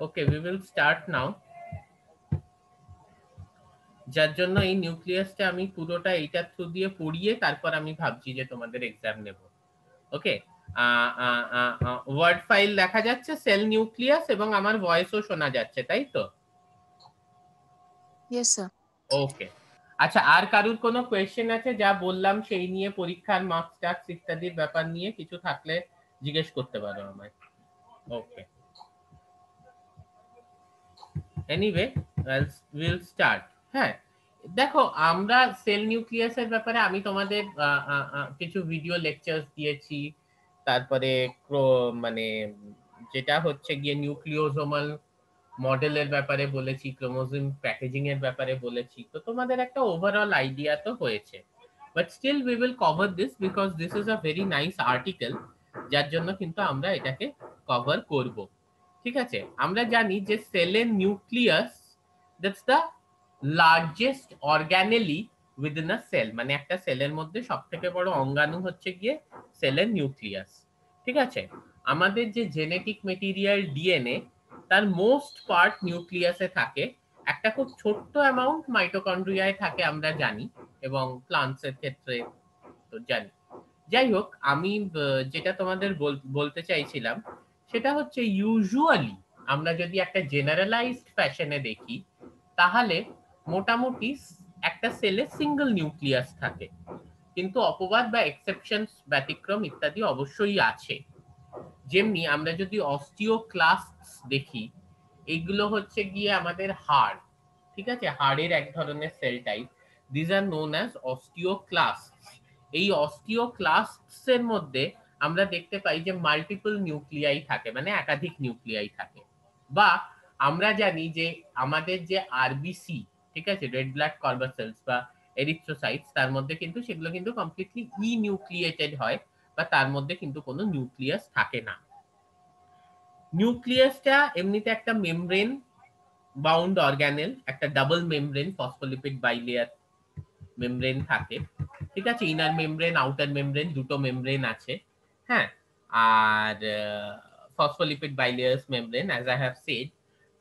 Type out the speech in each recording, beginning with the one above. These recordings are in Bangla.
Okay, we will start now. যার জন্য এই নিউক্লিয়াসটা আমি পুরোটা এইটার থ্রু দিয়ে পড়িয়ে তারপর আমি ভাবছি যে তোমাদের এক্সাম নেব। ওকে, ওয়ার্ড ফাইল দেখা যাচ্ছে, সেল নিউক্লিয়াস, এবং আমার ভয়েসও শোনা যাচ্ছে, তাই তো? Yes sir. ওকে, আচ্ছা, আর কারুর কোনো কোয়েশ্চেন আছে যা বললাম সেই নিয়ে, পরীক্ষার মার্কস টার্কস ইত্যাদির ব্যাপার নিয়ে কিছু থাকলে জিজ্ঞেস করতে পারো আমায়। ওকে, এনিওয়ে উইল স্টার্ট। হ্যাঁ, দেখো, আমরা সেল নিউক্লিয়াসের ব্যাপারে আমি তোমাদের কিছু ভিডিও লেকচার্স দিয়েছি, তারপরে মানে যেটা হচ্ছে গিয়ে নিউক্লিওজোমাল মডেলের ব্যাপারে বলেছি, ক্রোমোজোম প্যাকেজিং এর ব্যাপারে বলেছি, তো তোমাদের একটা ওভারঅল আইডিয়া তো হয়েছে। But still we will cover this because this is a very nice article, যার জন্য কিন্তু আমরা এটাকে কভার করব। ঠিক আছে, আমরা জানি যে সেলের nucleus, that's the largest organelle within a cell, মানে একটা সেলের মধ্যে সব থেকে বড় অঙ্গাণু হচ্ছে গিয়ে সেলের নিউক্লিয়াস। ঠিক আছে, আমাদের যে জেনেটিক মেটেরিয়াল ডিএনএ, তার মোস্ট পার্ট নিউক্লিয়াসে থাকে, একটা খুব ছোট্ট অ্যামাউন্ট মাইটোকন্ড্রিয়ায় থাকে আমরা জানি, এবং প্লান্টস এর ক্ষেত্রে তো জানি। যাই হোক, আমি যেটা তোমাদের বলতে চাইছিলাম সেটা হচ্ছে ইউজুয়ালি আমরা যদি একটা জেনারেলাইজড ফ্যাশনে দেখি, তাহলে মোটামুটি একটা সেলে সিঙ্গেল নিউক্লিয়াস থাকে, কিন্তু অপবাদ বা এক্সেপশনস, ব্যতিক্রম ইত্যাদি অবশ্যই আছে। যেমনি আমরা যদি অস্টিওক্লাস্টস দেখি, এইগুলো হচ্ছে গিয়ে আমাদের হাড়। ঠিক আছে, হাড়ের এক ধরনের cell type, this are known as osteoclasts. এই অস্টিওক্লাস্টস এর মধ্যে আমরা দেখতে পাই যে মাল্টিপল নিউক্লিয়াই থাকে, মানে একাধিক নিউক্লিয়াই থাকে। বা আমরা জানি যে আমাদের যে আরবিসি, ঠিক আছে, রেড ব্লাড কর্পাসেলস বা এরিথ্রোসাইটস, তার মধ্যে কিন্তু সেগুলো কিন্তু কমপ্লিটলি নিউক্লিয়েটেড হয়, বা তার মধ্যে কিন্তু কোনো নিউক্লিয়াস থাকে না। নিউক্লিয়াসটা এমনিতে একটা মেমব্রেন বাউন্ড অর্গানেল, একটা double membrane phospholipid bilayer membrane থাকে। ঠিক আছে, ইনার মেমব্রেন আউটার মেমব্রেন দুটো মেমব্রেন আছে। হ্যাঁ, আর phospholipid bilayers membrane, as I have said.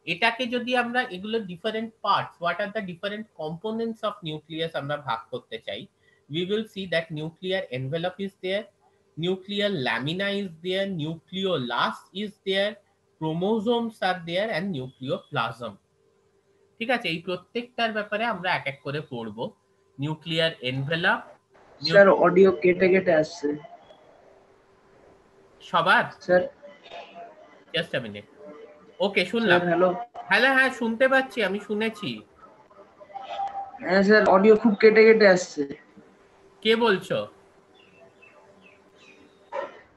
এটাকে যদি আমরা এগুলো different parts, what are the different components of nucleus আমরা ভাগ করতে চাই, we will see that nuclear envelope is there, nuclear lamina is there, nucleolus is there, chromosomes are there, and nucleoplasm. ঠিক আছে, এই প্রত্যেকটার ব্যাপারে আমরা এক এক করে পড়বো। নিউক্লিয়ার এনভেলপ, স্যার অডিও কেটে কেটে আসছে সবার। Sir. Just a minute. Okay, শুনলাম। হ্যালো। হ্যালো, হ্যাঁ শুনতে পাচ্ছি, আমি শুনেছি। হ্যাঁ স্যার, অডিও খুব কেটে কেটে আসছে। কে বলছো?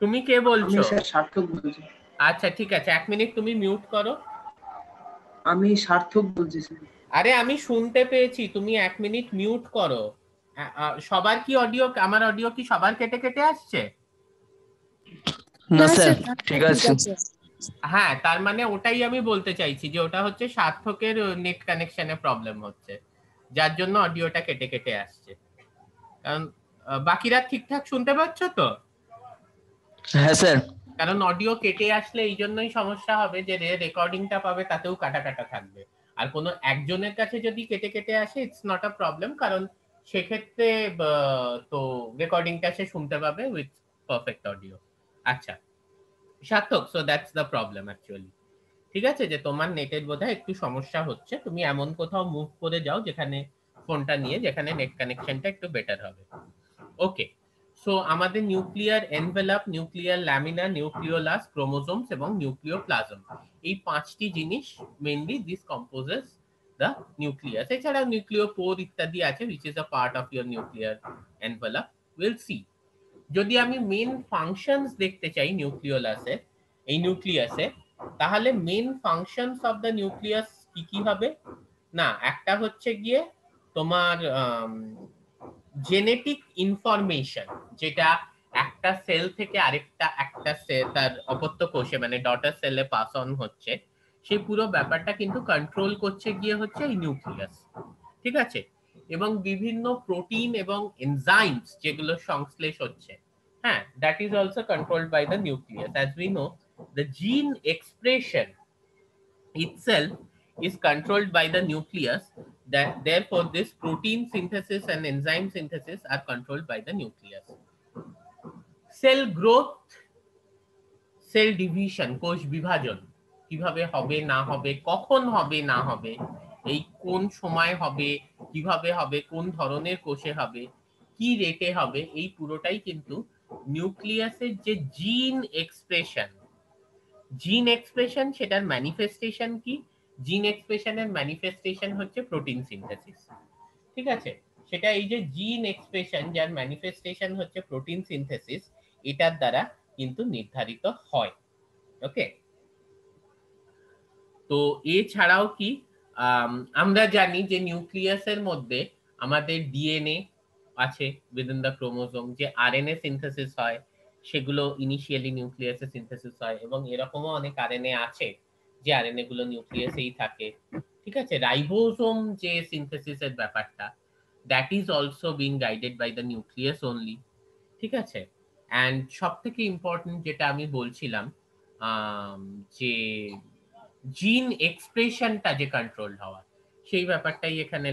তুমি কে আমি বলছো? স্যার সার্থক বলছি। আচ্ছা ঠিক আছে, এক মিনিট তুমি মিউট করো। আমি সার্থক বলছি স্যার। আরে আমি শুনতে পেয়েছি, তুমি এক মিনিট মিউট করো। সবার কি অডিও, আমার অডিও কি সবার কেটে কেটে আসছে? না স্যার, ঠিক আছে। হ্যাঁ, তার মানে ওটাই আমি বলতে চাইছি যে ওটা হচ্ছে সার্থকের নেট কানেকশনে প্রবলেম হচ্ছে, যার জন্য অডিওটা কেটে কেটে আসছে। কারণ বাকিরা ঠিকঠাক শুনতে পাচ্ছ তো? হ্যাঁ স্যার। কারণ অডিও কেটে আসলে এই জন্যই সমস্যা হবে যে রেকর্ডিংটা পাবে তাতেও কাটা কাটা থাকবে। আর কোনো একজনের কাছে যদি কেটে কেটে আসে, ইটস নট আ প্রবলেম, কারণ সেক্ষেত্রে তো রেকর্ডিংটা সে শুনতে পাবে উইথ পারফেক্ট অডিও। আচ্ছা সার্থক, so that's the problem actually. ঠিক আছে, যে তোমার নেটের বোধহয় একটু সমস্যা হচ্ছে, তুমি এমন কোথাও মুভ করে যাও যেখানে ফোনটা নিয়ে, যেখানে নেট কানেকশনটা একটু বেটার হবে। ওকে, সো আমাদের nuclear envelope, nuclear lamina, nucleolus, chromosomes এবং নিউক্লিওপ্লাজম, এই পাঁচটি জিনিস মেইনলি দিস কম্পোজেস দ্য নিউক্লিয়াস। এছাড়াও নিউক্লিওপোর ইত্যাদি আছে, which is a part of your nuclear envelope. We'll see. যদি আমি মেন ফাংশনস দেখতে চাই নিউক্লিওলাসে, এই নিউক্লিয়াসে, তাহলে main functions of the nucleus কি কি হবে? না, একটা হচ্ছে গিয়ে তোমার জেনেটিক ইনফরমেশন, যেটা একটা সেল থেকে আরেকটা, একটা সেল তার অপত্য কোষে মানে ডটার সেলে পাস অন হচ্ছে, সেই পুরো ব্যাপারটা কিন্তু কন্ট্রোল করছে গিয়ে হচ্ছে এই নিউক্লিয়াস। ঠিক আছে, এবং বিভিন্ন প্রোটিন এবং এনজাইমস যেগুলো সংশ্লেষ হচ্ছে, হ্যাঁ, that is also controlled by the nucleus. As we know, the gene expression itself is controlled by the nucleus. That therefore this protein synthesis and enzyme synthesis are controlled by the nucleus. Cell growth, cell division, কোষ বিভাজন কিভাবে হবে না হবে, কখন হবে না হবে, এই কোন সময় হবে, কিভাবে হবে, কোন ধরনের কোষে হবে, কি রেটে হবে, এই পুরোটাই কিন্তু নিউক্লিয়াসের যে জিন এক্সপ্রেশন সেটার ম্যানিফেস্টেশন কি? জিন এক্সপ্রেশনের ম্যানিফেস্টেশন হচ্ছে প্রোটিন সিনথেসিস। ঠিক আছে, সেটা এই যে জিন এক্সপ্রেশন যার ম্যানিফেস্টেশন হচ্ছে প্রোটিন সিনথেসিস, এটার দ্বারা কিন্তু নির্ধারিত হয়। ওকে, তো এছাড়াও কি আমরা জানি যে নিউক্লিয়াসের মধ্যে আমাদের ডিএনএ আছে, উইদিন দ্য ক্রোমোজোম যে আরএনএ সিনথেসিস হয় সেগুলো ইনিশিয়ালি নিউক্লিয়াসে সিনথেসিস হয়, এবং এরকমও অনেক আরএনএ আছে যে আরএনএ গুলো নিউক্লিয়াসেই থাকে। ঠিক আছে, রাইবোজোম যে সিনথেসিসের ব্যাপারটা, that is also being guided by the nucleus only. ঠিক আছে, অ্যান্ড সব থেকে ইম্পর্টেন্ট যেটা আমি বলছিলাম যে জিন এক্সপ্রেশনটা যে কন্ট্রোল হওয়া, সেই ব্যাপারটাই এখানে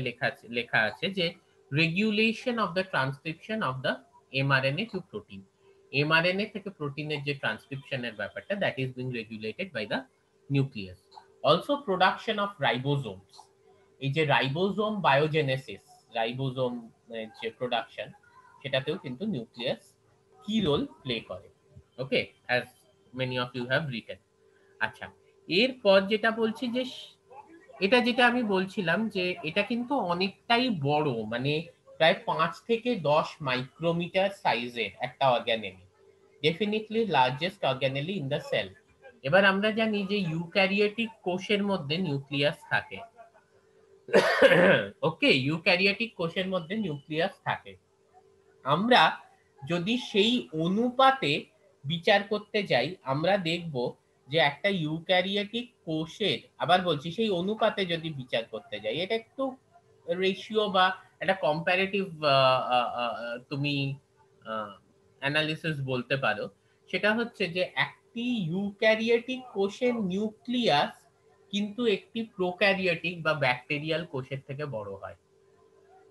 লেখা আছে যে regulation of the transcription of the mRNA to protein. MRNA থেকে প্রোটিনের যে ট্রান্সক্রিপশনের ব্যাপারটা, that is being regulated by the nucleus. Also production of ribosomes, এই যে রাইবোজোম বায়োজেনেসিস, রাইবোজোম যে প্রোডাকশন, সেটাতেও কিন্তু নিউক্লিয়াস কি রোল প্লে করে। Okay, as many of you have written. আচ্ছা, এরপর যেটা বলছি যে এটা যেটা আমি বলছিলাম যে এটা কিন্তু অনেকটাই বড়, মানে প্রায় 5 থেকে 10 মাইক্রোমিটার সাইজের একটা organelle, definitely largest organelle in the cell. এবার আমরা জানি যে ইউক্যারিওটিক কোষের মধ্যে নিউক্লিয়াস থাকে। ওকে, ইউক্যারিওটিক কোষের মধ্যে নিউক্লিয়াস থাকে। আমরা যদি সেই অনুপাতে বিচার করতে যাই, আমরা দেখব যে একটা ইউক্যারিওটিক কোষের, আবার বলছি সেই অনুপাতে যদি বিচার করতে যাই, এটা একটু রেশিও বা একটা কম্পারেটিভ তুমি অ্যানালিসিস বলতে পারো। সেটা হচ্ছে যে একটি ইউক্যারিওটিক কোষের নিউক্লিয়াস কিন্তু একটি প্রোক্যারিওটিক বা ব্যাকটেরিয়াল কোষের থেকে বড় হয়।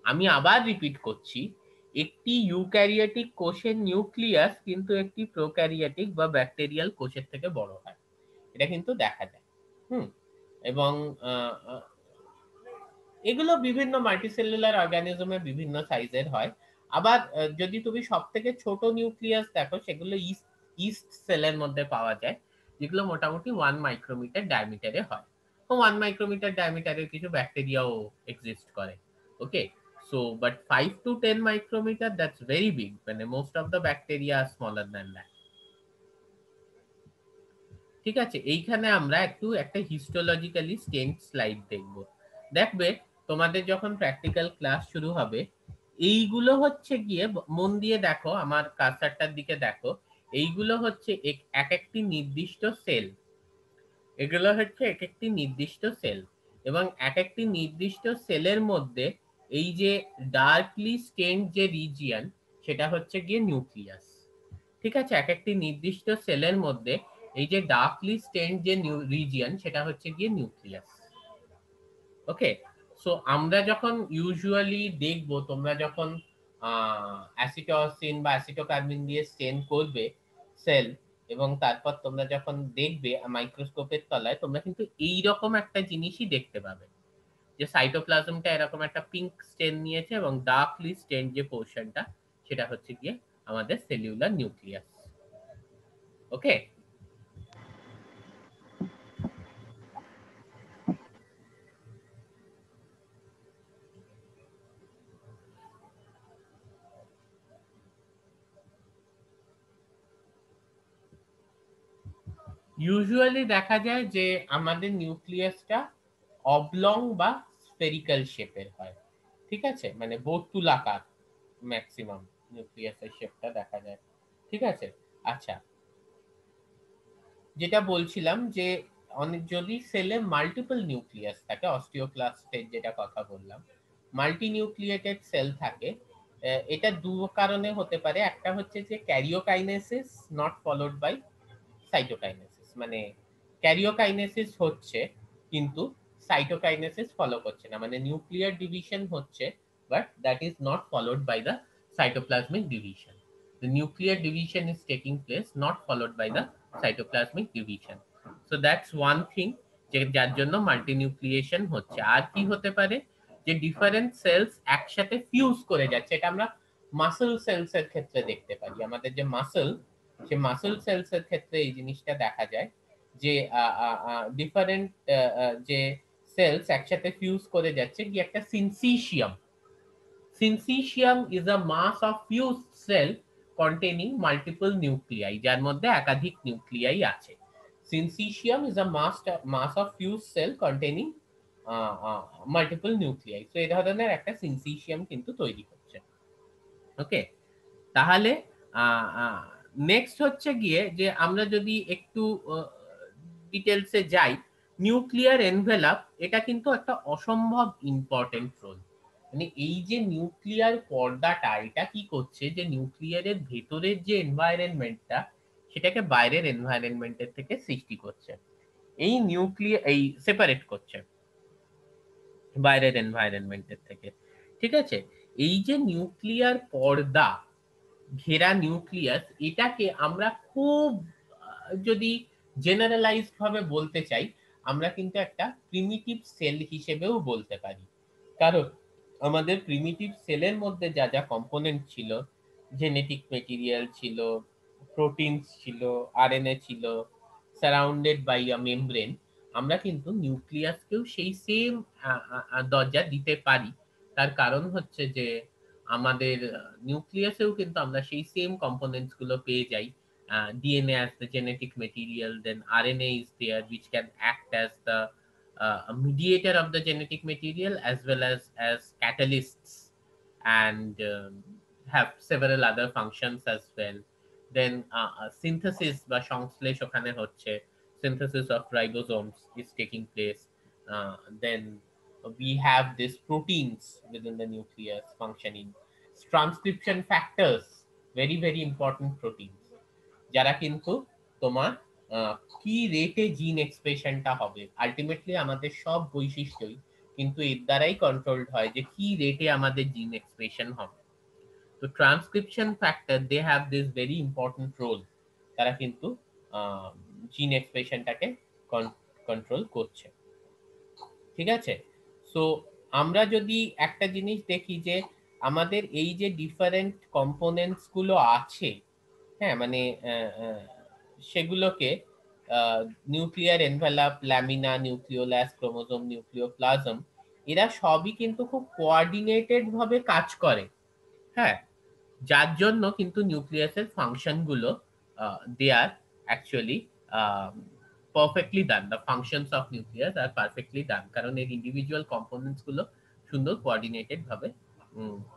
আমি আবার রিপিট করছি, একটি ইউক্যারিওটিক কোষের নিউক্লিয়াস কিন্তু একটি প্রোক্যারিওটিক বা ব্যাকটেরিয়াল কোষের থেকে বড় হয়, এটা কিন্তু দেখা যায়। এবং এগুলো বিভিন্ন মাল্টিসেলুলার অর্গানিজমে বিভিন্ন সাইজের হয়। আবার যদি তুমি সব থেকে ছোট নিউক্লিয়াস দেখো, সেগুলো ইস্ট সেলের মধ্যে পাওয়া যায়, যেগুলো মোটামুটি 1 মাইক্রোমিটার ডায়ামিটারে হয়। তো 1 মাইক্রোমিটার ডায়ামিটারের কিছু ব্যাকটেরিয়াও এক্সিস্ট করে। ওকে, so but 5 to 10 micrometer, that's very big, when most of the bacteria are smaller than that. ঠিক আছে, এইখানে আমরা একটা হিস্টোলজিক্যালি স্টেন্ড স্লাইড দেখব। দেখবে তোমাদের যখন প্র্যাকটিক্যাল ক্লাস শুরু হবে, এইগুলো হচ্ছে গিয়ে, মন দিয়ে দেখো, আমার কার্সারটার দিকে দেখো, এইগুলো হচ্ছে এক একটি নির্দিষ্ট সেল। এগুলো হচ্ছে এক একটি নির্দিষ্ট সেল, এবং এক একটি নির্দিষ্ট সেলের মধ্যে এই যে ডার্কলি স্টেন্ড যে রিজিয়ন, সেটা হচ্ছে গিয়ে নিউক্লিয়াস। ঠিক আছে, এক একটি নির্দিষ্ট সেলের মধ্যে এই যে ডার্কলি স্টেন্ড যে রিজিয়ন, সেটা হচ্ছে গিয়ে নিউক্লিয়াস। ওকে, সো আমরা যখন ইউজুয়ালি দেখবো, তোমরা যখন অ্যাসিটোসিন বা অ্যাসিটোকার্বিন দিয়ে স্টেন করবে সেল, এবং তারপর তোমরা যখন দেখবে মাইক্রোস্কোপের তলায়, তোমরা কিন্তু এইরকম একটা জিনিসই দেখতে পাবে, যে সাইটোপ্লাজমটা এরকম একটা পিঙ্ক স্টেন নিয়েছে, এবং ডার্কলি স্টেন যে পোর্শনটা, সেটা হচ্ছে গিয়ে আমাদের সেলুলার নিউক্লিয়াস। ওকে, ইউজুয়ালি দেখা যায় যে আমাদের নিউক্লিয়াসটা অবলং বা স্ফেরিক্যাল শেপের হয়। ঠিক আছে, মানে বর্তুলাকার ম্যাক্সিমাম নিউক্লিয়াসের শেপটা দেখা যায়। ঠিক আছে, আচ্ছা, যেটা বলছিলাম যে অনেক যদি সেলে মাল্টিপল নিউক্লিয়াস থাকে, অস্টিওক্লাস্টের যেটা কথা বললাম, মাল্টি নিউক্লিয়েটেড সেল থাকে, এটা দু কারণে হতে পারে। একটা হচ্ছে যে karyokinesis not followed by cytokinesis, মানে ক্যারিওকাইনেসিস হচ্ছে কিন্তু সাইটোকাইনেসিস ফলো করছে না, মানে নিউক্লিয়ার ডিভিশন হচ্ছে but that is not followed by the cytoplasmic division. The nuclear division is taking place, not followed by the cytoplasmic division. So that's one thing যে যার জন্য মাল্টিনিউক্লিয়েশন হচ্ছে। আর কি হতে পারে, যে ডিফারেন্ট সেলস একসাথে ফিউজ করে যাচ্ছে। এটা আমরা মাসল সেলস এর ক্ষেত্রে দেখতে পারি। আমাদের যে মাসল, সে মাসল সেলস এর ক্ষেত্রে এই জিনিসটা দেখা যায় যে ডিফারেন্ট যে সেলস একসাথে ফিউজ করে যাচ্ছে কি একটা সিনসিশিয়াম। Syncytium is a mass of fused cell containing multiple nuclei, যার মধ্যে একাধিক নিউক্লিয়াই আছে। Syncytium is a mass of fused cell containing multiple nuclei. So এই ধরনের একটা syncytium কিন্তু তৈরি হচ্ছে। ওকে, তাহলে নেক্সট হচ্ছে গিয়ে যে আমরা যদি একটু ডিটেলসে যাই, নিউক্লিয়ার এনভেলাপ এটা কিন্তু একটা অসম্ভব ইম্পর্টেন্ট রোল। মানে এই যে নিউক্লিয়ার পর্দাটা, এটা কি করছে যে নিউক্লিয়ারের ভেতরের যে এনভায়রনমেন্টটা সেটাকে বাইরের এনভায়রনমেন্টের থেকে সৃষ্টি করছে, এই নিউক্লিয়ার এই সেপারেট করছে বাইরের এনভায়রনমেন্টের থেকে। ঠিক আছে, এই যে নিউক্লিয়ার পর্দা ঘেরা নিউক্লিয়াস, এটাকে আমরা খুব যদি জেনারেলাইজড ভাবে বলতে চাই, আমরা কিন্তু একটা প্রিমিটিভ সেল হিসেবেও বলতে পারি। কারণ আমাদের প্রিমিটিভ সেলের মধ্যে যা যা কম্পোনেন্ট ছিল, জেনেটিক মেটেরিয়াল ছিল, প্রোটিনস ছিল, আরএনএ ছিল, সারাউন্ডেড বাই আ মেমব্রেন, আমরা কিন্তু নিউক্লিয়াসকেও সেই সেম দরজা দিতে পারি। তার কারণ হচ্ছে যে আমাদের নিউক্লিয়াসেও কিন্তু আমরা সেই সেম কম্পোনেন্টস গুলো পেয়ে যাই। DNA as the genetic material, then RNA is there which can act as the a mediator of the genetic material as well as catalysts, and have several other functions as well. Then synthesis বা সংশ্লেষ ওখানে হচ্ছে, synthesis of ribosomes is taking place. Then we have these proteins within the nucleus functioning, transcription factors, very very important proteins, যারা কিন্তু তোমার কি রেটে জিন এক্সপ্রেশনটা হবে। আলটিমেটলি আমাদের সব বৈশিষ্ট্যই কিন্তু এর দ্বারাই কন্ট্রোলড হয় যে কি রেটে আমাদের জিন এক্সপ্রেশন হবে। তো transcription factor they have this very important role, তারা কিন্তু জিন এক্সপ্রেশনটাকে কন্ট্রোল করছে। ঠিক আছে, সো আমরা যদি একটা জিনিস দেখি যে আমাদের এই যে ডিফারেন্ট কম্পোনেন্টস গুলো আছে, হ্যাঁ, মানে সেগুলোকে nuclear envelope, lamina, nucleolus, chromosome, nucleoplasm, এরা সবই কিন্তু খুব কোঅর্ডিনেটেড ভাবে কাজ করে। হ্যাঁ, যার জন্য কিন্তু নিউক্লিয়াসের ফাংশন গুলো they are actually perfectly done. The functions of nucleus are perfectly done, কারণ এর ইন্ডিভিজুয়াল কম্পোনেন্টস গুলো সুন্দর কোঅর্ডিনেটেড ভাবে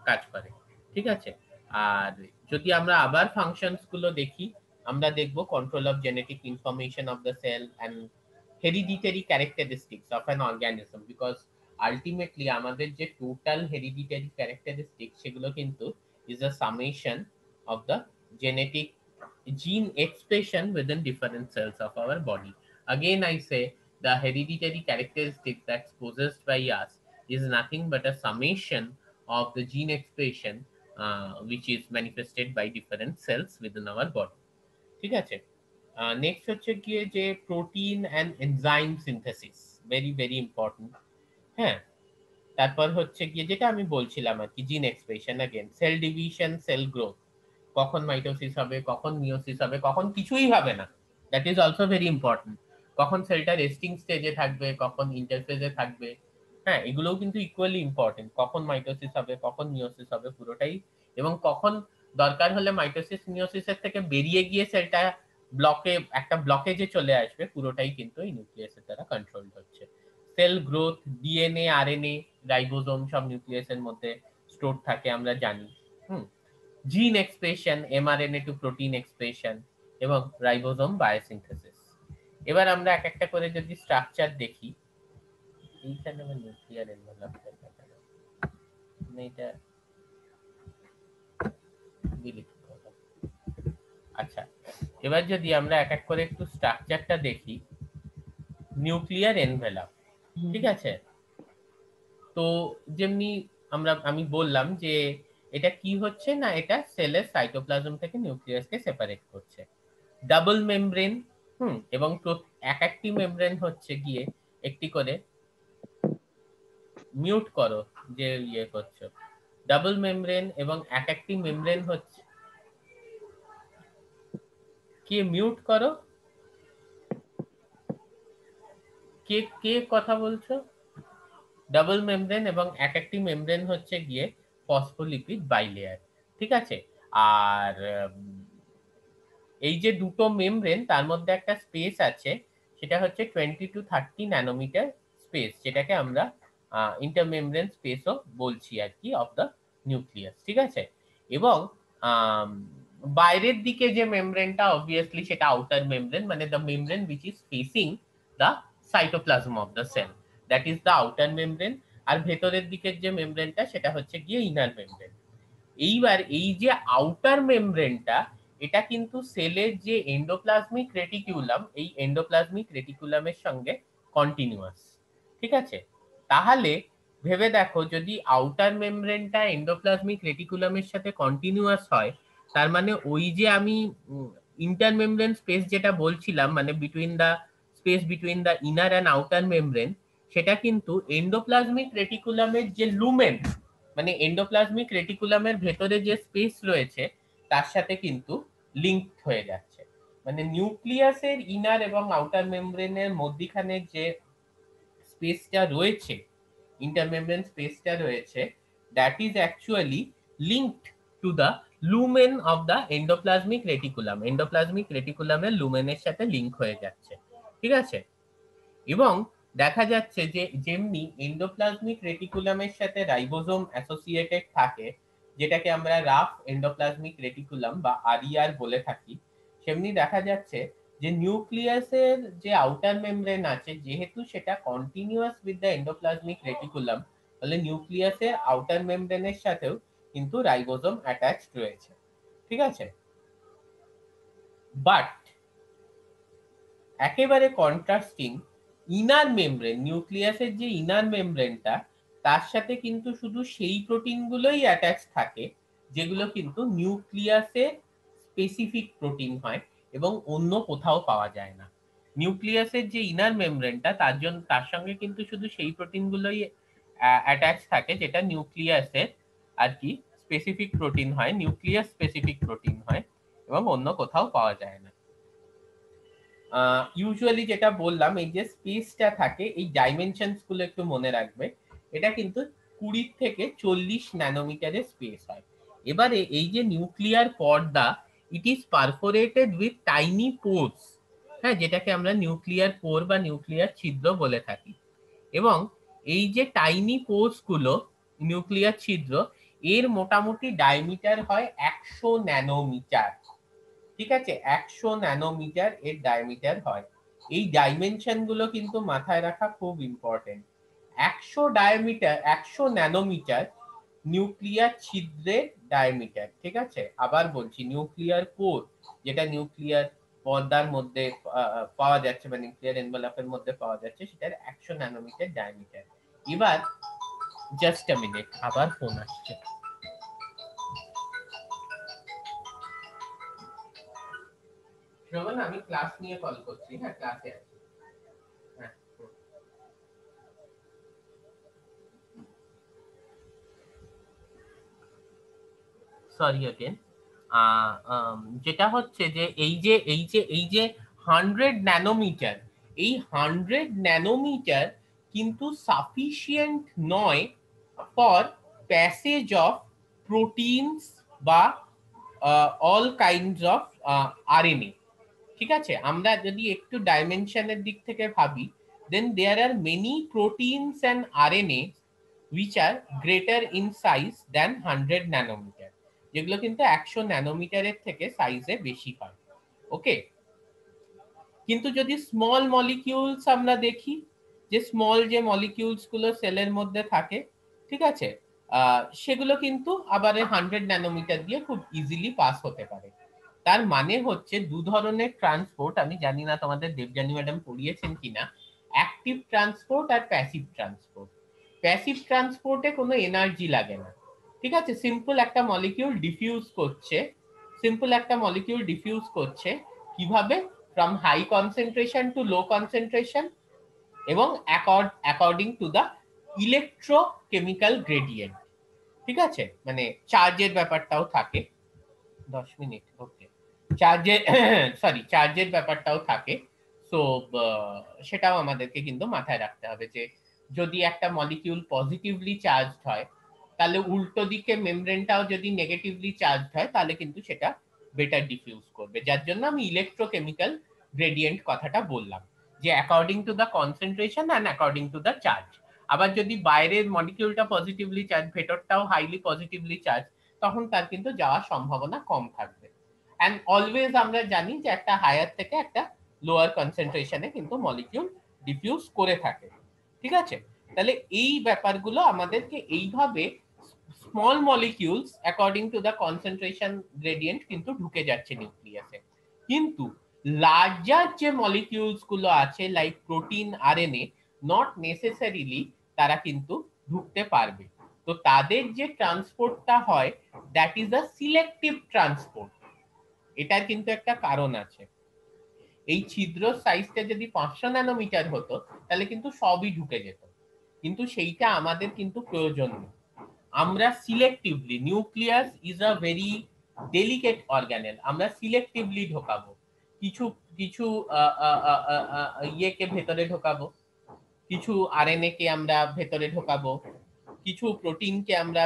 কাজ করে। ঠিক আছে, আর যদি আমরা আবার ফাংশনস গুলো দেখি, আমরা দেখব control of genetic information of the cell and hereditary characteristics of an organism, because ultimately আমাদের যে টোটাল হেরিডিটারি ক্যারেক্টারিস্টিক্স সেগুলো কিন্তু is a summation of the genetic gene expression within different cells of our body. Again, I say the hereditary characteristic that's possessed by us is nothing but a summation of the gene expression which is manifested by different cells within our body. ঠিক আছে, নেক্সট হচ্ছে গিয়ে যে protein and enzyme synthesis, very very important. হ্যাঁ, তারপর হচ্ছে গিয়ে যেটা আমি বলছিলাম আর কি, gene expression, again cell division, cell growth, কখন মাইটোসিস হবে, কখন মিওসিস হবে, কখন কিছুই হবে না, that is also very important. কখন সেলটা রেস্টিং স্টেজে থাকবে, কখন ইন্টারফেজে থাকবে, হ্যাঁ, এগুলোও কিন্তু ইকুয়ালি ইম্পর্টেন্ট। কখন মাইটোসিস হবে, কখন মিওসিস হবে, পুরোটাই, এবং কখন দরকার হলে মাইটোসিস মিওসিসের থেকে বেরিয়ে গিয়ে সেলটা একটা ব্লকেজে চলে আসবে, পুরোটাই কিন্তু এই নিউক্লিয়াসের দ্বারা কন্ট্রোল হচ্ছে। Cell growth, DNA, RNA, ribosome সব নিউক্লিয়াসের মধ্যে স্টোর থাকে, আমরা জানি। Gene expression, mRNA to protein expression, এবং রাইবোসোম বায়োসিনথেসিস। এবার আমরা এক একটা করে যদি স্ট্রাকচার দেখি, এইখানে আমার নিউক্লিয়ার এনভেলপ এটা ডিলিট করব। আচ্ছা, এবার যদি আমরা এক এক করে একটু স্ট্রাকচারটা দেখি, নিউক্লিয়ার এনভেলপ, ঠিক আছে। তো যেমনি আমি বললাম যে এটা কি হচ্ছে না, এটা সেলের সাইটোপ্লাজম থেকে নিউক্লিয়াসকে সেপারেট করছে। ডাবল মেমব্রেন, এবং এক একটি মেমব্রেন হচ্ছে গিয়ে একটি করে, মিউট করো যে ইয়ে করছো, ডাবল মেমব্রেন এবং এক একটি মেমব্রেন হচ্ছে, কে মিউট করো, কে কে কথা বলছো? ডাবল মেমব্রেন এবং এক একটি মেমব্রেন হচ্ছে গিয়ে ফসফোলিপিড বাইলেয়ার। ঠিক আছে। আর এই যে দুটো মেমব্রেন তার মধ্যে একটা স্পেস আছে, সেটা হচ্ছে 20 to 30 ন্যানোমিটার স্পেস, যেটাকে আমরা ইন্টারমেমব্রেন স্পেসও বলছি আর কি অফ দ্য নিউক্লিয়াস। ঠিক আছে। এবং বাইরের দিকে যে মেমব্রেনটা অবভিয়াসলি সেটা আউটার মেমব্রেন, মানে the membrane which is facing the cytoplasm of the cell, that is the outer membrane. আর ভেতরের দিকের যে মেমব্রেনটা সেটা হচ্ছে গিয়ে ইনার মেমব্রেন। এইবার এই যে আউটার মেমব্রেনটা, এটা কিন্তু সেলের যে এন্ডোপ্লাজমিক রেটিকুলাম, এই এন্ডোপ্লাজমিক রেটিকুলামের সঙ্গে কন্টিনিউয়াস। ঠিক আছে। তাহলে ভেবে দেখো, যদি আউটার মেমব্রেনটা এন্ডোপ্লাজমিক রেটিকুলামের সাথে কন্টিনিউয়াস হয়, তার মানে ওই যে আমি ইন্টার মেমব্রেন স্পেস যেটা বলছিলাম, মানে space between the inner and outer membrane, সেটা কিন্তু এন্ডোপ্লাজমিক রেটিকুলামের যে লুমেন, মানে এন্ডোপ্লাজমিক রেটিকুলামের ভেতরে যে স্পেস রয়েছে তার সাথে কিন্তু লিঙ্কড হয়ে যাচ্ছে। মানে নিউক্লিয়াসের ইনার এবং আউটার মেমব্রেনের মধ্যখানে যে স্পেসটা রয়েছে, ইন্টারমেমব্রেন স্পেসটা রয়েছে, that is actually linked to the lumen of the endoplasmic reticulum. Endoplasmic রেটিকুলামের লুমেনের সাথে লিঙ্ক হয়ে যাচ্ছে। ঠিক আছে। এবং দেখা যাচ্ছে যে যেমনি এন্ডোপ্লাজমিক রেটিকুলামের সাথে রাইবোজোম অ্যাসোসিয়েটেড থাকে, যেটাকে আমরা রাফ এন্ডোপ্লাজমিক রেটিকুলাম বা আরইআর বলে থাকি, সেমনি দেখা যাচ্ছে যে নিউক্লিয়াসের যে আউটার মেমব্রেন আছে, যেহেতু সেটা continuous with the endoplasmic reticulum, তাহলে নিউক্লিয়াসের আউটার মেমব্রেনের সাথেও কিন্তু রাইবোজোম অ্যাটাচড রয়েছে। ঠিক আছে। বাট একেবারে কন্ট্রাস্টিং, ইনার মেমব্রেন, নিউক্লিয়াসের যে ইনার মেমব্রেনটা, তার সাথে কিন্তু শুধু সেই প্রোটিনগুলোই অ্যাটাচ থাকে যেগুলো কিন্তু নিউক্লিয়াসে স্পেসিফিক প্রোটিন হয় এবং অন্য কোথাও পাওয়া যায় না। নিউক্লিয়াসের যে ইনার মেমব্রেনটা, তার সঙ্গে কিন্তু শুধু সেই প্রোটিনগুলোই অ্যাটাচ থাকে যেটা নিউক্লিয়াসের আর কি স্পেসিফিক প্রোটিন হয়, নিউক্লিয়াস স্পেসিফিক প্রোটিন হয়, এবং অন্য কোথাও পাওয়া যায় না। ইউজুয়ালি যেটা বললাম, এই যে স্পেসটা থাকে, এই ডাইমেনশনস গুলো একটু মনে রাখবে। এটা কিন্তু 20 থেকে 40 ন্যানোমিটারের স্পেস হয়। এবারে এই যে নিউক্লিয়ার পর্দা, it is perforated with tiny pores, হ্যাঁ, যেটাকে আমরা নিউক্লিয়ার পোর বা নিউক্লিয়ার ছিদ্র বলে থাকি। এবং এই যে টাইনি পোরস গুলো, নিউক্লিয়ার ছিদ্র, এর মোটামুটি ডায়ামিটার হয় 100 ন্যানোমিটার। ঠিক আছে। 100 ন্যানোমিটার এর ডায়ামিটার হয়। এই ডাইমেনশন গুলো কিন্তু মাথায় রাখা খুব ইম্পর্টেন্ট। 100 ন্যানোমিটার নিউক্লিয়ার ছিদ্রের ডায়ামিটার। ঠিক আছে। আবার বলছি, নিউক্লিয়ার পোর, যেটা নিউক্লিয়ার পর্দার মধ্যে পাওয়া যাচ্ছে বা নিউক্লিয়ার এনভেলপের মধ্যে পাওয়া যাচ্ছে, সেটার 100 ন্যানোমিটার ডায়ামিটার। এবার জাস্ট আ মিনিট, আবার ফোন আসছে। শ্রবণ, আমি ক্লাস নিয়ে কল করছি। হ্যাঁ, ক্লাসে আছি। হ্যাঁ। Sorry again. যেটা হচ্ছে যে এই যে 100 ন্যানোমিটার, এই 100 ন্যানোমিটার কিন্তু সাফিসিয়েন্ট নয় ফর প্যাসেজ অফ প্রোটিনস বা অল কাইন্ডস অফ আরএনএ। ঠিক আছে। আমরা যদি একটু ডাইমেনশনের দিক থেকে ভাবি, then there are many proteins and RNA which are greater in size than 100 nanometre, যেগুলো কিন্তু 100 ন্যানোমিটারের থেকে সাইজে বেশি হয়। ওকে। কিন্তু যদি স্মল মলিকিউলস আমরা দেখি, যে স্মল যে মলিকিউলস গুলো সেলের মধ্যে থাকে, ঠিক আছে, সেগুলো কিন্তু আবার 100 ন্যানোমিটার দিয়ে খুব ইজিলি পাস হতে পারে। তার মানে হচ্ছে দু ধরনের ট্রান্সপোর্ট, আমি জানি না তোমাদের দেবযানী ম্যাডাম পড়িয়েছেন কিনা। একটা অ্যাক্টিভ ট্রান্সপোর্ট আর প্যাসিভ ট্রান্সপোর্ট। প্যাসিভ ট্রান্সপোর্টে কোনো এনার্জি লাগে না, ঠিক আছে। সিম্পল একটা মলিকিউল ডিফিউজ করছে কিভাবে? From high concentration to low concentration এবং according to the electrochemical gradient, ঠিক আছে। মানে চার্জের ব্যাপারটাও থাকে, 10 মিনিট, ওকে। চার্জের ব্যাপারটাও থাকে। সো সেটাও আমাদেরকে কিন্তু মাথায় রাখতে হবে যে যদি একটা মলিকিউল পজিটিভলি চার্জড হয় তাহলে উল্টো দিকে মেমব্রেনটাও যদি নেগেটিভলি চার্জড হয় তাহলে কিন্তু সেটা বেটার ডিফিউজ করবে, যার জন্য আমি ইলেকট্রোকেমিক্যাল গ্রেডিয়েন্ট কথাটা বললাম, যে according to the concentration and according to the charge. আবার যদি বাইরের মলিকিউলটা পজিটিভলি চার্জ, ভেতরটাও হাইলি পজিটিভলি চার্জ, তখন তার কিন্তু যাওয়ার সম্ভাবনা কম থাকবে। অ্যান্ড অলওয়েজ আমরা জানি যে একটা হায়ার থেকে একটা লোয়ার কনসেন্ট্রেশনে কিন্তু মলিকিউল ডিফিউজ করে থাকে, ঠিক আছে। তাহলে এই ব্যাপারগুলো আমাদেরকে এইভাবে small molecules according to the concentration gradient কিন্তু ঢুকে যাচ্ছে নিউক্লিয়াসে। কিন্তু লার্জার যে মলিকিউলস গুলো আছে like protein, RNA, not necessarily তারা কিন্তু ঢুকতে পারবে। তো তাদের যে ট্রান্সপোর্টটা হয় that is a selective transport. এটার কিন্তু একটা কারণ আছে। এই ছিদ্র সাইজটা যদি 500 ন্যানোমিটার হতো তাহলে কিন্তু সবই ঢুকে যেত, কিন্তু সেইটা আমাদের কিন্তু প্রয়োজন নেই। আমরা selectively, nucleus is a very delicate organelle, আমরা সিলেক্টিভলি ঢোকাবো। কিছু কিছু ইয়েকে ভেতরে ঢোকাবো, কিছু আরএনএ কে আমরা ভেতরে ঢোকাবো, কিছু প্রোটিনকে আমরা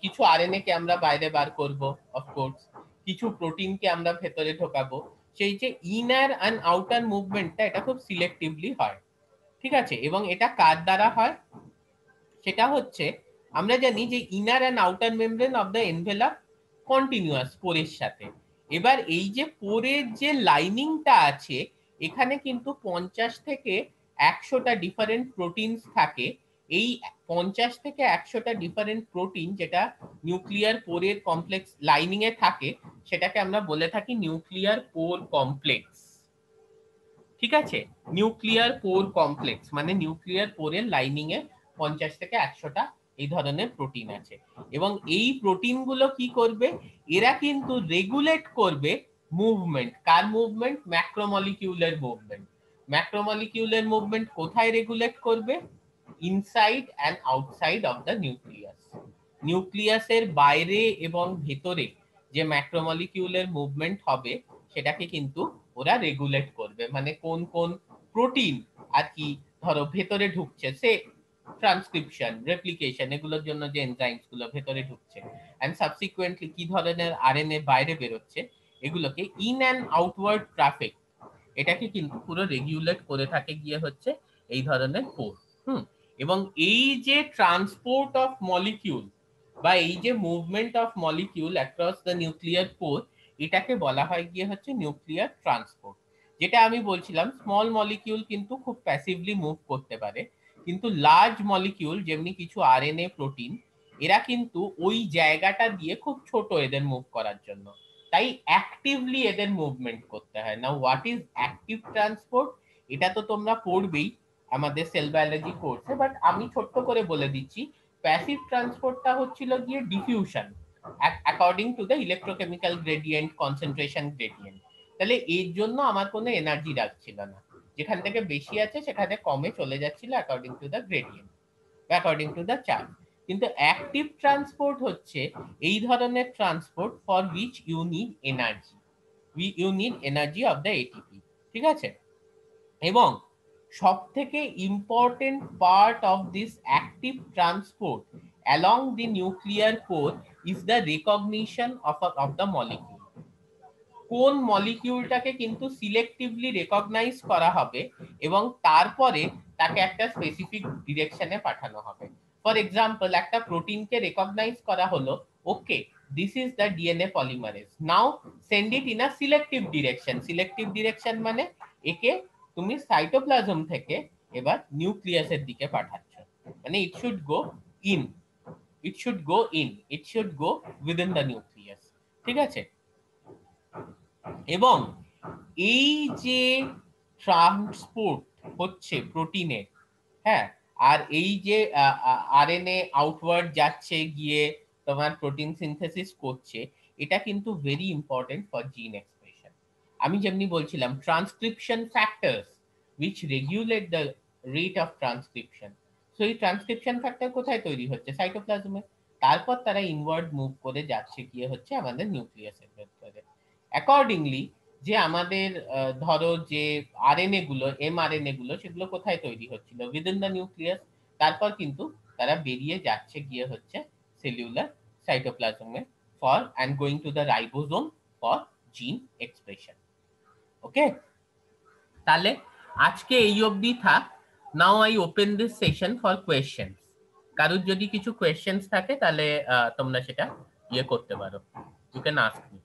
কিছু আরএনএ কে আমরা বাইরে বার করব, অফকোর্স কিছু প্রোটিনকে আমরা ভেতরে ঢোকাবো। সেই যে ইনার অ্যান্ড আউটার মুভমেন্টটা এটা খুব সিলেক্টিভলি হয়, ঠিক আছে। এবং এটা কার দ্বারা হয়? সেটা হচ্ছে আমরা জানি যে inner and outer membrane of the envelope continuous পোরের সাথে। এবার এই যে পোরের যে লাইনিংটা আছে এখানে কিন্তু 50 থেকে 100টা ডিফারেন্ট প্রোটিনস থাকে। এই 50 থেকে 100টা ডিফারেন্ট প্রোটিন যেটা নিউক্লিয়ার পোরের কমপ্লেক্স লাইনিং এ থাকে সেটাকে আমরা বলে থাকি নিউক্লিয়ার পোর কমপ্লেক্স, ঠিক আছে। নিউক্লিয়ার পোর কমপ্লেক্স মানে নিউক্লিয়ার পোরের লাইনিং এ 50 থেকে 100টা এই ধরনের প্রোটিন আছে। এবং এই প্রোটিন গুলো কি করবে? এরা কিন্তু রেগুলেট করবে মুভমেন্ট। কার মুভমেন্ট? ম্যাক্রোমলিকিউলের মুভমেন্ট। ম্যাক্রোমলিকিউলের মুভমেন্ট কোথায় রেগুলেট করবে? Inside and outside of the nucleus. নিউক্লিয়াসের বাইরে এবং ভেতরে যে ম্যাক্রোমলিকিউলের মুভমেন্ট হবে সেটাকে কিন্তু ওরা রেগুলেট করবে। মানে কোন কোন প্রোটিন আর কি ধরো ভেতরে ঢুকছে, সে ট্রান্সক্রিপশন, রেপ্লিকেশন, এগুলোর জন্য যে এনজাইমস গুলো ভেতরে ঢুকছে, এন্ড সাবসিকুয়েন্টলি কি ধরনের আরএনএ বাইরে বেরোচ্ছে, এগুলোকে ইন অ্যান্ড আউটওয়ার্ড ট্রাফিক এটাকে কিন্তু পুরো রেগুলেট করে থাকে গিয়ে হচ্ছে এই ধরনের পোর। এবং এই যে ট্রান্সপোর্ট অফ মলিকিউল বা এই যে movement of molecule across the nuclear pore, এটাকে বলা হয় গিয়ে হচ্ছে নিউক্লিয়ার ট্রান্সপোর্ট। যেটা আমি বলছিলাম স্মল মলিকিউল কিন্তু খুব প্যাসিভলি মুভ করতে পারে, কিন্তু লার্জ মলিকিউল যেমনি কিছু আরএনএ, প্রোটিন, এরা কিন্তু ওই জায়গাটা দিয়ে খুব ছোট এদের মুভ করার জন্য, তাই অ্যাক্টিভলি এদের মুভমেন্ট করতে হয়। না হোয়াট ইজ অ্যাক্টিভ ট্রান্সপোর্ট এটা তো তোমরা পড়বেই আমাদের সেল বায়োলজি কোর্সে, বাট আমি ছোট্ট করে বলে দিচ্ছি প্যাসিভ ট্রান্সপোর্টটা হচ্ছিল গিয়ে diffusion according to the electrochemical gradient, concentration gradient. তাহলে এর জন্য আমার কোনো এনার্জি লাগছিল না, যেখান থেকে বেশি আছে সেখানে কমে চলে যাচ্ছিল according to the gradient, according to the charge. কিন্তু অ্যাক্টিভ ট্রান্সপোর্ট হচ্ছে এই ধরনের transport for which you need energy, you need energy of the ATP, ঠিক আছে। এবং সব থেকে important part of this active transport along the nuclear pore is the recognition of the molecule. কোন মলিকিউলটাকে কিন্তু সিলেক্টিভলি রেকগনাইজ করা হবে এবং তারপরে তাকে একটা স্পেসিফিক ডিরেকশনে পাঠানো হবে। ফর এক্সাম্পল একটা প্রোটিনকে রেকগনাইজ করা হলো, okay this is the DNA polymerase, now send it in a selective direction. Selective direction মানে একে তুমি সাইটোপ্লাজম থেকে এবার নিউক্লিয়াসের দিকে পাঠাচ্ছ, মানে it should go in, it should go in, it should go within the nucleus, ঠিক আছে। এবং এই যে ট্রান্সপোর্ট হচ্ছে প্রোটিনের, হ্যাঁ, আর এই যে আরএনএ আউটওয়ার্ড যাচ্ছে গিয়ে তোমার প্রোটিন সিনথেসিস করছে, এটা কিন্তু very important for gene expression. আমি যেমনি বলছিলাম transcription factors which regulate the rate of transcription. So এই ট্রান্সক্রিপশন ফ্যাক্টর কোথায় তৈরি হচ্ছে? সাইটোপ্লাজমে। তারপর তারা ইনওয়ার্ড মুভ করে যাচ্ছে গিয়ে হচ্ছে আমাদের নিউক্লিয়াসের ভেতরে। অ্যাকর্ডিংলি যে আমাদের ধরো যে আরএনএ গুলো, এমআরএনএ গুলো, সেগুলো কোথায় তৈরি হচ্ছিল? Within the nucleus. তারপর কিন্তু তারা বেরিয়ে যাচ্ছে গিয়ে হচ্ছে সেলুলার সাইটোপ্লাজমে for and going to the ribosome for gene expression. Okay, তাহলে আজকে এই অবধি থাক। Now I open this session for questions. কারোর যদি কিছু কোয়েশ্চেন্স থাকে তাহলে তোমরা সেটা ইয়ে করতে পারো, you can ask me.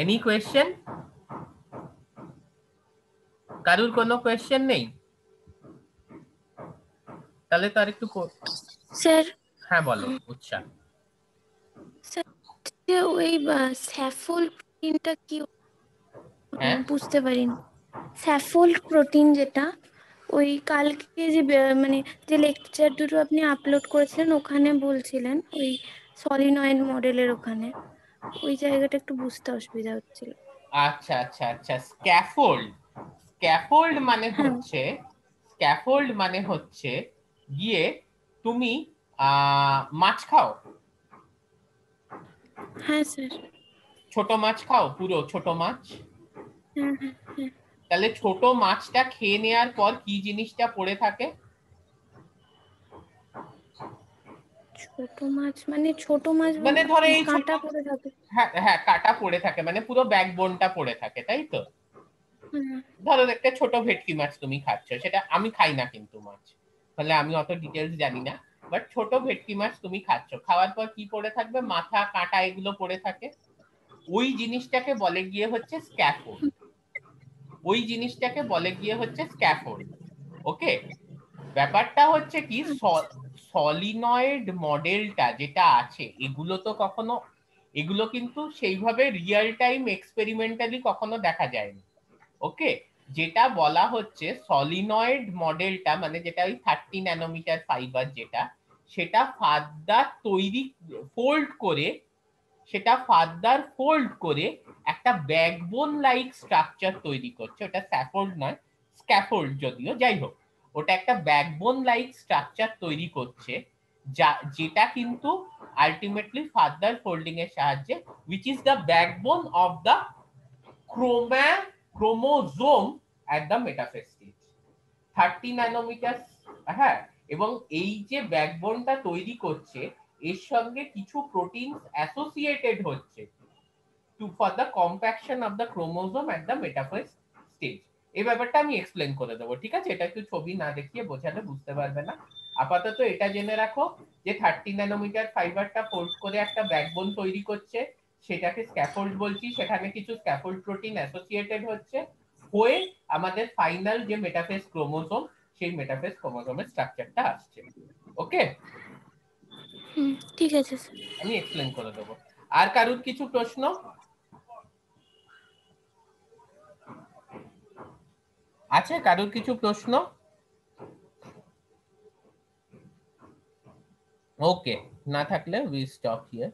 Any question? কারোর কোনো কোয়েশ্চেন নেই? তাহলে তো আর একটু স্যার, হ্যাঁ বলো উৎসাহ। স্যার ওই স্যাফোল্ড প্রোটিনটা কি? হ্যাঁ, বুঝতে পারিনি। স্যাফোল্ড প্রোটিন যেটা ওই কালকে যে মানে যে লেকচার দুটো আপনি আপলোড করেছিলেন ওখানে বলছিলেন ওই সলিনয়েড মডেলের ওখানে, ওই জায়গাটা একটু বুঝতে অসুবিধা হচ্ছিল। আচ্ছা আচ্ছা আচ্ছা, স্ক্যাফোল্ড। স্ক্যাফোল্ড মানে হ্যাঁ হচ্ছে, স্ক্যাফোল্ড মানে হচ্ছে গিয়ে তুমি মাছ খাও? হ্যাঁ স্যার। ছোট মাছ খাও? পুরো ছোট মাছ? হ্যাঁ হ্যাঁ হ্যাঁ। তাহলে ছোট মাছটা খেয়ে নেওয়ার পর কি জিনিসটা পড়ে থাকে? ছোট মাছ মানে ছোট মাছ মানে ধরো এই কাঁটা পড়ে থাকে। হ্যাঁ হ্যাঁ, কাটা পড়ে থাকে, মানে পুরো ব্যাকবোনটা পড়ে থাকে, তাই তো? হ্যাঁ ধরো একটা ছোট ভেটকি মাছ তুমি খাচ্ছ, সেটা আমি খাই না কিন্তু মাছ, তাহলে আমি অত ডিটেলস জানি না, বাট ছোট ভেটকি মাছ তুমি খাচ্ছ, খাওয়ার পর কি পড়ে থাকবে? মাথা, কাঁটা এগুলো পড়ে থাকে। ওই জিনিসটাকে বলে গিয়ে হচ্ছে স্ক্যাফোল্ড। ওই জিনিসটাকে বলে গিয়ে হচ্ছে স্ক্যাফোল্ড। ওকে, ব্যাপারটা হচ্ছে কি, সলিনয়েড মডেলটা যেটা আছে, এগুলো তো কখনো, এগুলো কিন্তু সেইভাবে রিয়েল টাইম এক্সপেরিমেন্টালি কখনো দেখা যায়নি। ওকে, যেটা বলা হচ্ছে সলিনয়েড মডেলটা, মানে যেটা ওই 30 ন্যানোমিটার ফাইবার যেটা, সেটা ফার্দার তৈরি ফোল্ড করে, সেটা ফার্দার ফোল্ড করে একটা ব্যাকবোন লাইক স্ট্রাকচার তৈরি করছে। ওটা স্যাফোল্ড নয়, স্ক্যাফোল্ড যদিও, যাই হোক, ওটা একটা ব্যাকবোন লাইক স্ট্রাকচার তৈরি করছে, যেটা কিন্তু আলটিমেটলি ফার্দার ফোল্ডিং এর সাহায্যে, which is the backbone of the chromosome at the metaphase stage 30 nanometre. হ্যাঁ, এবং এই যে ব্যাকবোনটা তৈরি করছে, এর সঙ্গে কিছু প্রোটিন অ্যাসোসিয়েটেড হচ্ছে to for the compaction of the chromosome at the metaphase stage. এই ব্যাপারটা আমি এক্সপ্লেন করে দেবো, ঠিক আছে? এটা একটু ছবি না দেখিয়ে বোঝালে বুঝতে পারবে না। আপাতত এটা জেনে রাখো যে 30 ন্যানোমিটার ফাইবারটা ফোল্ড করে একটা ব্যাকবোন তৈরি করছে, সেটাকে স্ক্যাফোল্ড বলছি। সেখানে কিছু স্ক্যাফোল্ড প্রোটিন অ্যাসোসিয়েটেড হচ্ছে হয়ে আমাদের ফাইনাল যে মেটাফেজ ক্রোমোজোম, সেই মেটাফেজ ক্রোমোজোমের স্ট্রাকচারটা আসছে। ওকে, ঠিক আছে স্যার। আমি এক্সপ্লেন করে দেবো। আর কারুর কিছু প্রশ্ন আছে? কারুর কিছু প্রশ্ন? ওকে, না থাকলে উই স্টপ হিয়ার।